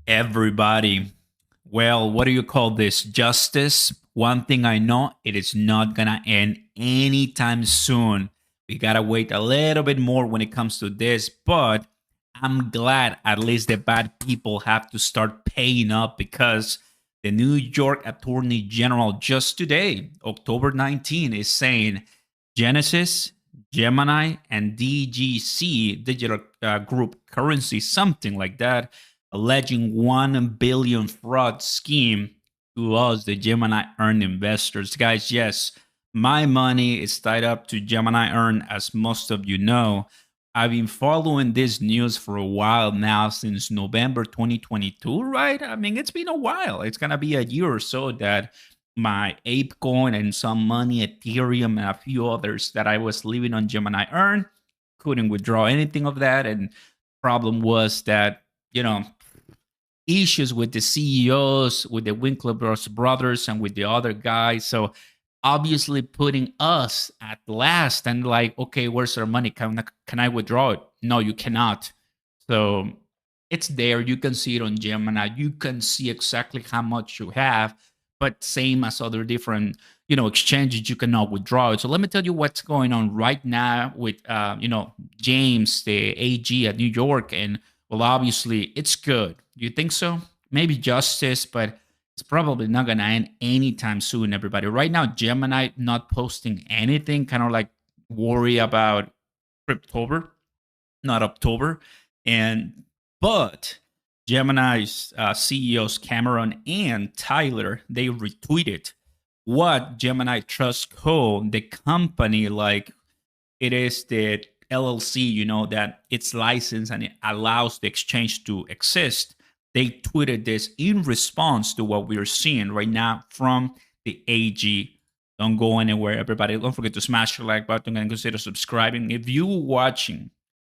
Everybody, well, what do you call this? Justice? One thing I know, it is not gonna end anytime soon. We gotta wait a little bit more when it comes to this, but I'm glad at least the bad people have to start paying up because the New York Attorney General just today, October 19, is saying Genesis, Gemini, and DGC, Digital Group Currency, something like that, alleging 1 billion fraud scheme to us, the Gemini Earn investors. Guys, yes, my money is tied up to Gemini Earn, as most of you know. I've been following this news for a while now, since November 2022, right? I mean, it's been a while. It's going to be a year or so that my ApeCoin and some money, Ethereum, and a few others that I was leaving on Gemini Earn couldn't withdraw anything of that. And problem was that, issues with the CEOs, with the Winklevoss brothers, and with the other guys. So obviously putting us at last and like, okay, where's our money? Can I withdraw it? No, you cannot. So it's there. You can see it on Gemini. You can see exactly how much you have, but same as other different, exchanges, you cannot withdraw it. So let me tell you what's going on right now with, James, the AG at New York. And well, obviously it's good. Do you think so? Maybe justice, but it's probably not going to end anytime soon, everybody. Right now, Gemini not posting anything, kind of like worry about Cryptober, not October. And but Gemini's CEOs Cameron and Tyler, they retweeted what Gemini Trust Co., the company, like it is the LLC, that it's licensed and it allows the exchange to exist. They tweeted this in response to what we're seeing right now from the AG. Don't go anywhere, everybody. Don't forget to smash the like button and consider subscribing. If you watching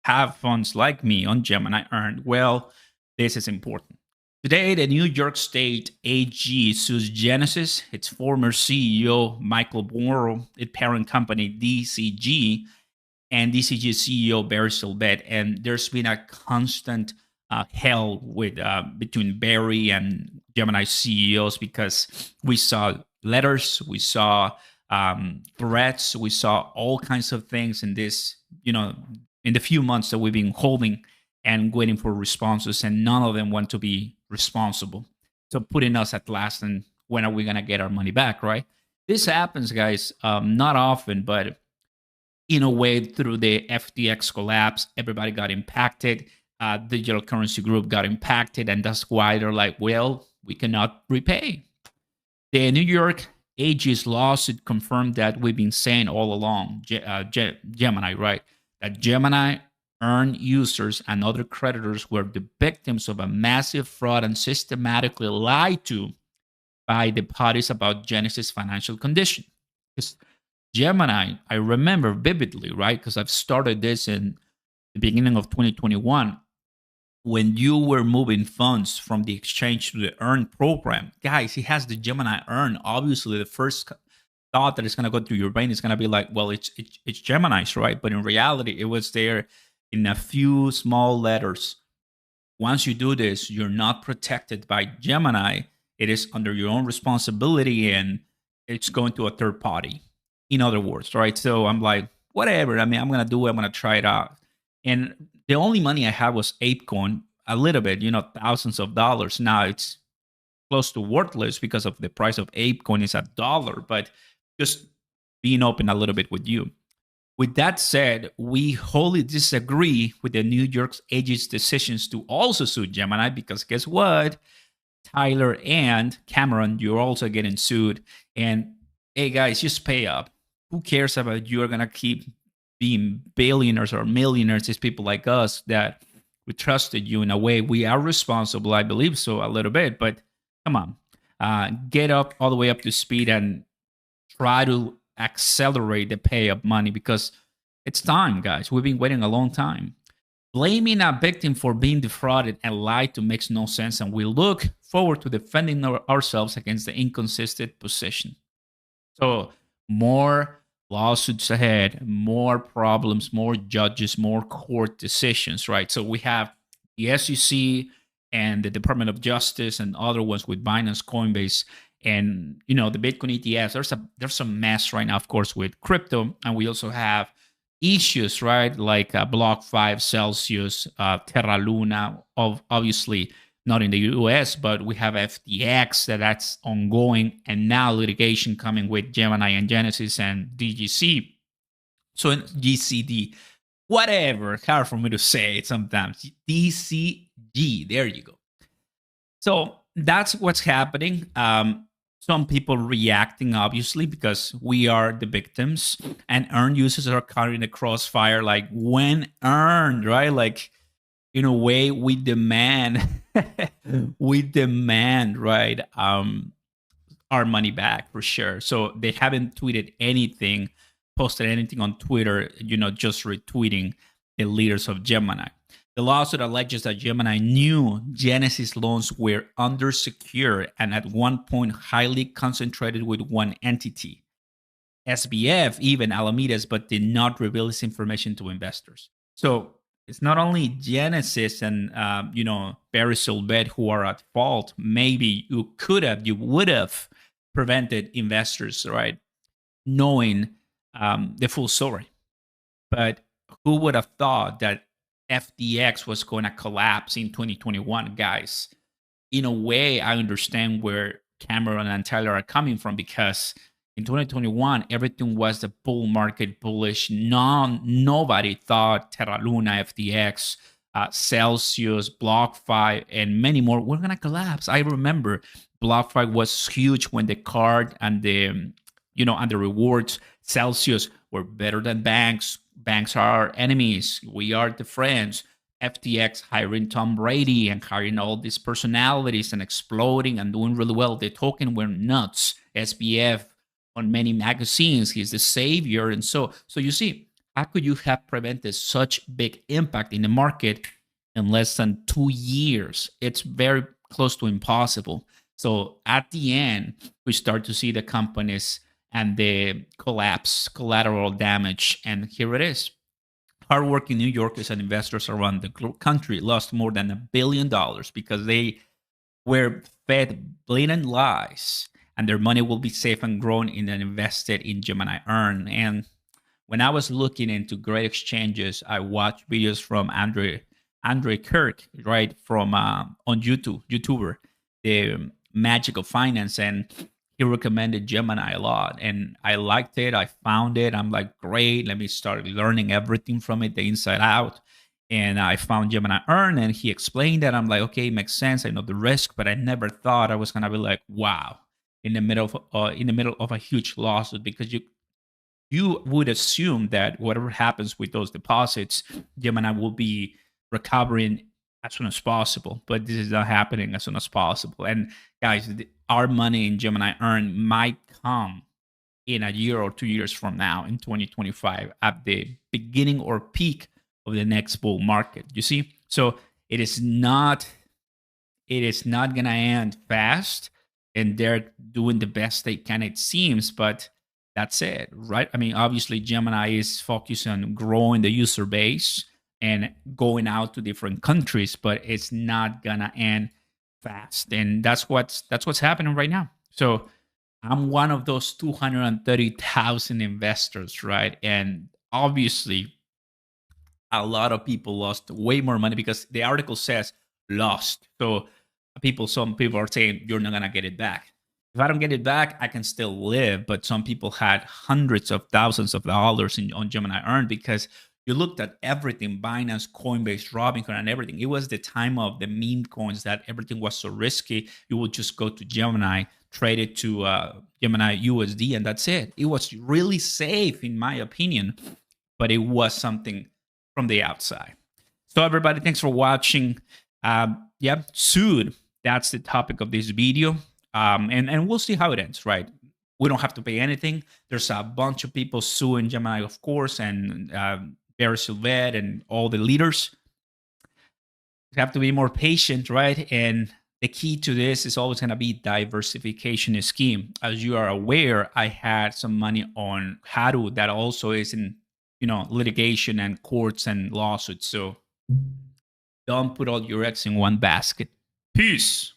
have funds like me on Gemini Earned, well, this is important. Today, the New York State AG sues Genesis, its former CEO, Michael Borrow, its parent company, DCG, and DCG CEO, Barry Silbert. And there's been a constant hell with between Barry and Gemini CEOs because we saw letters, we saw threats, we saw all kinds of things in this, in the few months that we've been holding and waiting for responses, and none of them want to be responsible. So putting us at last, and when are we gonna get our money back, right? This happens, guys, not often, but in a way, through the FTX collapse, everybody got impacted. Digital Currency Group got impacted, and that's why they're like, well, we cannot repay. The New York AG's lawsuit confirmed that we've been saying all along, Gemini, right? That Gemini Earn users and other creditors were the victims of a massive fraud and systematically lied to by the parties about Genesis' financial condition. Because Gemini, I remember vividly, right? Because I've started this in the beginning of 2021. When you were moving funds from the exchange to the Earn program, guys, he has the Gemini Earn. Obviously, the first thought that is going to go through your brain is going to be like, well, it's Gemini's, right? But in reality, it was there in a few small letters. Once you do this, you're not protected by Gemini. It is under your own responsibility, and it's going to a third party. In other words, right? So I'm like, whatever. I mean, I'm going to do it. I'm going to try it out. And the only money I had was ApeCoin, a little bit, thousands of dollars. Now it's close to worthless because of the price of ApeCoin is $1, but just being open a little bit with you. With that said, we wholly disagree with the New York AG's decisions to also sue Gemini because guess what? Tyler and Cameron, you're also getting sued. And hey, guys, just pay up. Who cares about you're going to keep being billionaires or millionaires? These people like us that we trusted you in a way. We are responsible, I believe so, a little bit. But come on, get up all the way up to speed and try to accelerate the pay of money because it's time, guys. We've been waiting a long time. Blaming a victim for being defrauded and lied to makes no sense, and we look forward to defending ourselves against the inconsistent position. So, more lawsuits ahead, more problems, more judges, more court decisions, right? So, we have the SEC and the Department of Justice and other ones with Binance, Coinbase, and the Bitcoin ETFs. There's a mess right now, of course, with crypto, and we also have issues, right? Like Block 5, Celsius, Terra Luna, obviously not in the US, but we have FTX that's ongoing, and now litigation coming with Gemini and Genesis and DGC. So in GCD, whatever, hard for me to say it sometimes. DCG, there you go. So that's what's happening. Some people reacting, obviously, because we are the victims, and earned users are caught in the crossfire. Like, when earned, right? Like, in a way, we demand, we demand, right? Our money back for sure. So they haven't tweeted anything, posted anything on Twitter, just retweeting the leaders of Gemini. The lawsuit alleges that Gemini knew Genesis loans were undersecured and at one point highly concentrated with one entity, SBF, even Alameda's, but did not reveal this information to investors. So it's not only Genesis and Barry Silvet who are at fault. Maybe you would have prevented investors, right, knowing the full story. But who would have thought that FTX was going to collapse in 2021, guys? In a way, I understand where Cameron and Tyler are coming from, because in 2021, everything was the bull market, bullish. Nobody thought Terra Luna, FTX, Celsius, Block 5, and many more were going to collapse. I remember Block 5 was huge when the card and the and the rewards, Celsius, were better than banks. Banks are our enemies. We are the friends. FTX hiring Tom Brady and hiring all these personalities and exploding and doing really well. The token were nuts. SBF on many magazines, he's the savior. And so you see, how could you have prevented such big impact in the market in less than 2 years? It's very close to impossible. So at the end, we start to see the companies and the collapse, collateral damage. And here it is. Hardworking New Yorkers and investors around the country lost more than $1 billion because they were fed blatant lies, and their money will be safe and grown and invested in Gemini Earn. And when I was looking into great exchanges, I watched videos from Andre Kirk, right, from on YouTuber, the Magic of Finance, and he recommended Gemini a lot, and I liked it. I found it. I'm like, great, let me start learning everything from it, the inside out. And I found Gemini Earn, and he explained that. I'm like, okay, it makes sense. I know the risk, but I never thought I was gonna be like, wow, in the middle of a huge lawsuit, because you would assume that whatever happens with those deposits, Gemini will be recovering as soon as possible, but this is not happening as soon as possible. And guys, our money in Gemini Earn might come in a year or 2 years from now, in 2025, at the beginning or peak of the next bull market. You see, so it is not gonna end fast, and they're doing the best they can, it seems, but that's it, right? I mean, obviously Gemini is focused on growing the user base and going out to different countries, but it's not gonna end fast. And that's what's happening right now. So I'm one of those 230,000 investors, right? And obviously a lot of people lost way more money, because the article says lost. So some people are saying you're not gonna get it back. If I don't get it back, I can still live. But some people had hundreds of thousands of dollars on Gemini Earn, because you looked at everything, Binance, Coinbase, Robinhood, and everything. It was the time of the meme coins that everything was so risky. You would just go to Gemini, trade it to Gemini USD, and that's it. It was really safe, in my opinion, but it was something from the outside. So everybody, thanks for watching. SUED, that's the topic of this video. And we'll see how it ends, right? We don't have to pay anything. There's a bunch of people suing Gemini, of course, and Barry Silvet and all the leaders. You have to be more patient, right? And the key to this is always going to be diversification scheme. As you are aware, I had some money on Haru that also is in, litigation and courts and lawsuits. So don't put all your eggs in one basket. Peace.